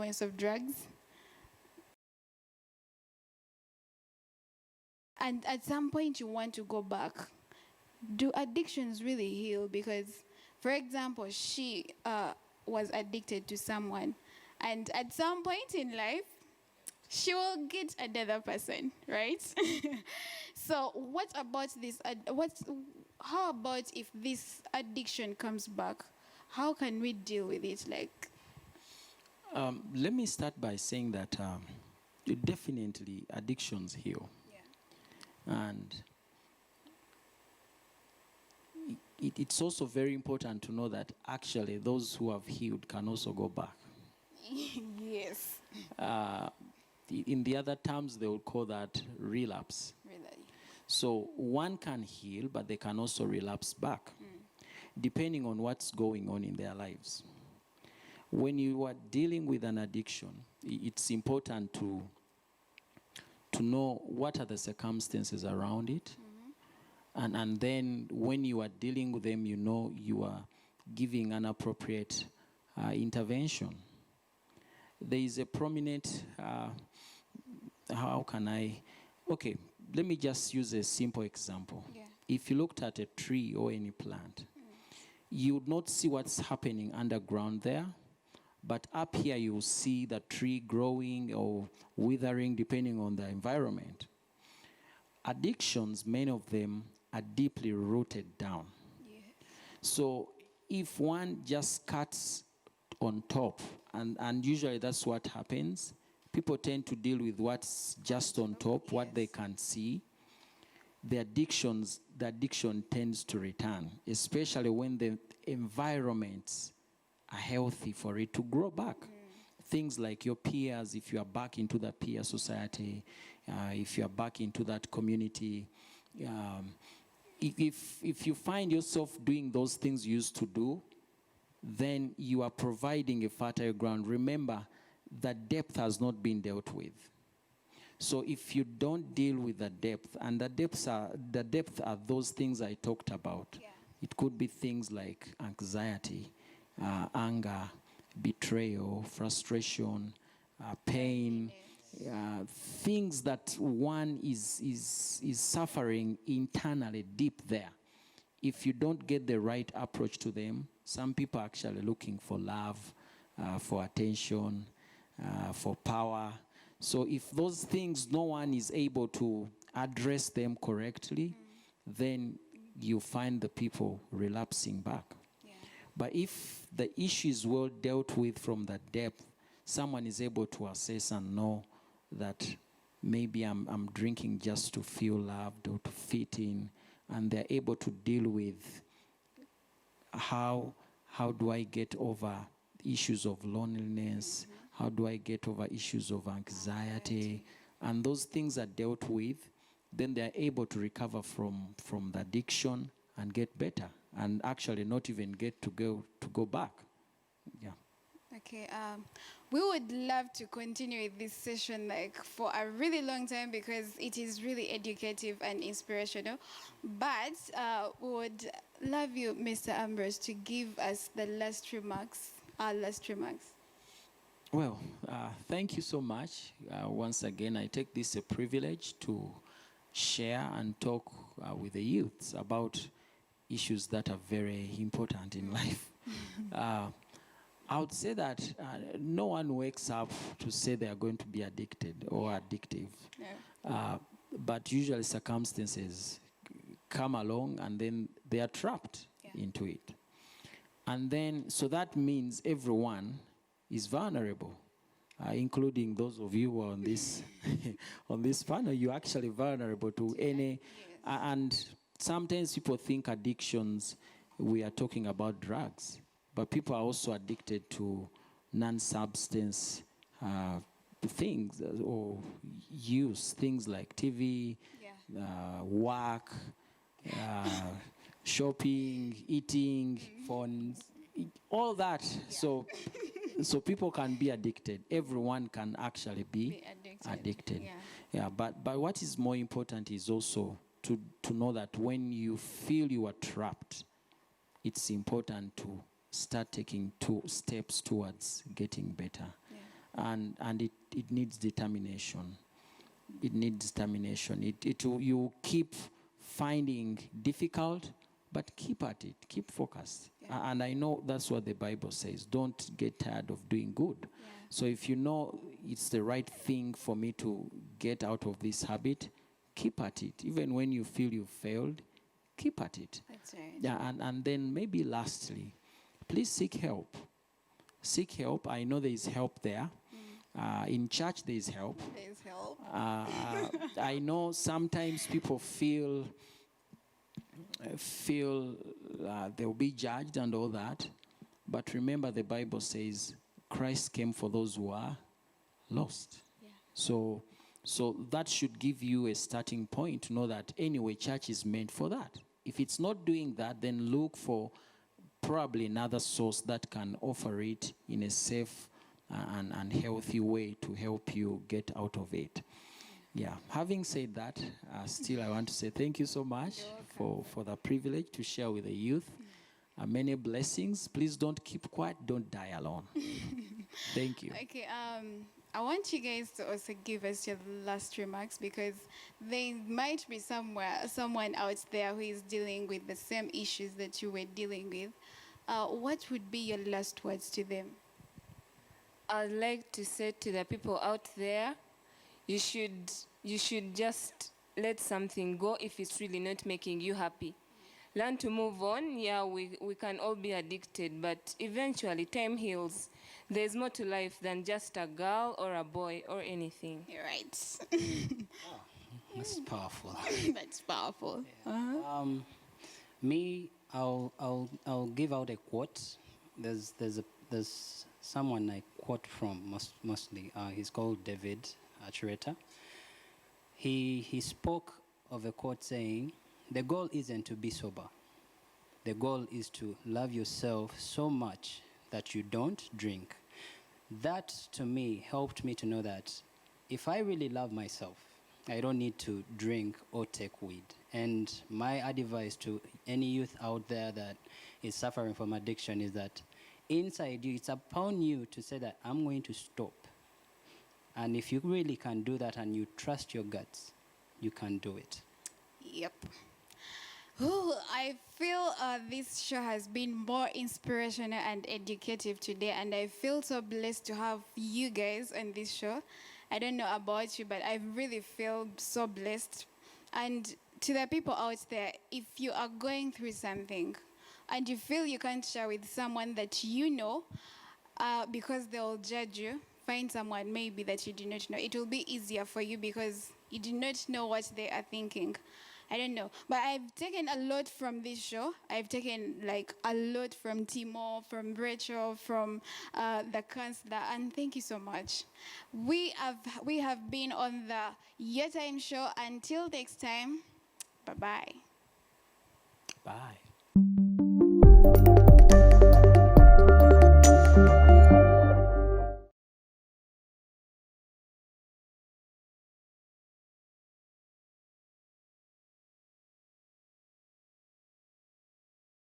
influence of drugs. And at some point you want to go back. Do addictions really heal? Because, for example, she was addicted to someone, and at some point in life, she will get another person, right? So, what about this? How about if this addiction comes back? How can we deal with it? Like, Let me start by saying that definitely addictions heal. yeah. And it's also very important to know that actually those who have healed can also go back. Yes. In the other terms, they will call that relapse. Really. So one can heal, but they can also relapse back, depending on what's going on in their lives. When you are dealing with an addiction, it's important to know what are the circumstances around it. And then when you are dealing with them, you know you are giving an appropriate intervention. There is a prominent, how can I, okay, let me just use a simple example. Yeah. If you looked at a tree or any plant, you would not see what's happening underground there. But up here, you will see the tree growing or withering depending on the environment. Addictions, many of them are deeply rooted down. Yeah. So if one just cuts on top, and usually that's what happens, people tend to deal with what's just on top, what they can see. The addiction tends to return, especially when the environments are healthy for it to grow back. Things like your peers, if you are back into the peer society, if you are back into that community, if you find yourself doing those things you used to do, then you are providing a fertile ground. Remember, the depth has not been dealt with. So if you don't deal with the depth, and the depth are those things I talked about. Yeah. It could be things like anxiety, anger, betrayal, frustration, pain, things that one is suffering internally deep there. If you don't get the right approach to them, some people are actually looking for love, for attention, for power. So if those things, no one is able to address them correctly, then you find the people relapsing back. Yeah. But if the issue is well dealt with from the depth, someone is able to assess and know that maybe I'm drinking just to feel loved or to fit in, and they're able to deal with how do I get over issues of loneliness, how do I get over issues of anxiety, and those things are dealt with, then they're able to recover from the addiction and get better, and actually not even get to go back. Yeah. Okay, we would love to continue with this session like for a really long time because it is really educative and inspirational. But we would love you, Mr. Ambrose, to give us the last remarks, our last remarks. Well, thank you so much. Once again, I take this a privilege to share and talk with the youths about issues that are very important in life. I would say that no one wakes up to say they are going to be addicted or addictive. Yeah. But usually circumstances come along and then they are trapped into it. And then, so that means everyone is vulnerable, including those of you who are on this, on this panel. You're actually vulnerable to any, and sometimes people think addictions, we are talking about drugs. But people are also addicted to non-substance things or use, things like TV, work, shopping, eating, phones, all that. Yeah. So people can be addicted. Everyone can actually be addicted. Yeah. But what is more important is also to know that when you feel you are trapped, it's important to start taking 2 steps towards getting better. and it needs determination. It needs determination. You keep finding difficult, but keep at it. Keep focused. And I know that's what the Bible says. Don't get tired of doing good. Yeah. So if you know it's the right thing for me to get out of this habit, keep at it. Even when you feel you failed, keep at it. That's right. Yeah, and then maybe lastly, please seek help. Seek help. I know there is help there. In church, there is help. There's help. I know sometimes people feel they'll be judged and all that. But remember, the Bible says Christ came for those who are lost. Yeah. So that should give you a starting point to know that anyway, church is meant for that. If it's not doing that, then look for probably another source that can offer it in a safe and healthy way to help you get out of it. Yeah. Having said that, still I want to say thank you so much for the privilege to share with the youth. Many blessings. Please don't keep quiet. Don't die alone. Thank you. Okay, I want you guys to also give us your last remarks, because there might be someone out there who is dealing with the same issues that you were dealing with. What would be your last words to them? I'd like to say to the people out there, you should just let something go if it's really not making you happy. Learn to move on. Yeah, we can all be addicted, but eventually time heals. There's more to life than just a girl or a boy or anything. You're right. That's powerful. That's powerful. Me, I'll give out a quote. There's someone I quote from mostly. He's called David Archuleta. He spoke of a quote saying, "The goal isn't to be sober. The goal is to love yourself so much that you don't drink." That to me helped me to know that if I really love myself, I don't need to drink or take weed. And my advice to any youth out there that is suffering from addiction is that inside you, it's upon you to say that I'm going to stop. And if you really can do that and you trust your guts, you can do it. Yep. Oh, I feel this show has been more inspirational and educative today, and I feel so blessed to have you guys on this show. I don't know about you, but I really feel so blessed. And to the people out there, if you are going through something and you feel you can't share with someone that you know because they'll judge you, find someone maybe that you do not know. It will be easier for you because you do not know what they are thinking. I don't know. But I've taken a lot from this show. I've taken like a lot from Timo, from Rachel, from the counselor, and thank you so much. We have been on the Your Time show. Until next time, bye-bye. Bye.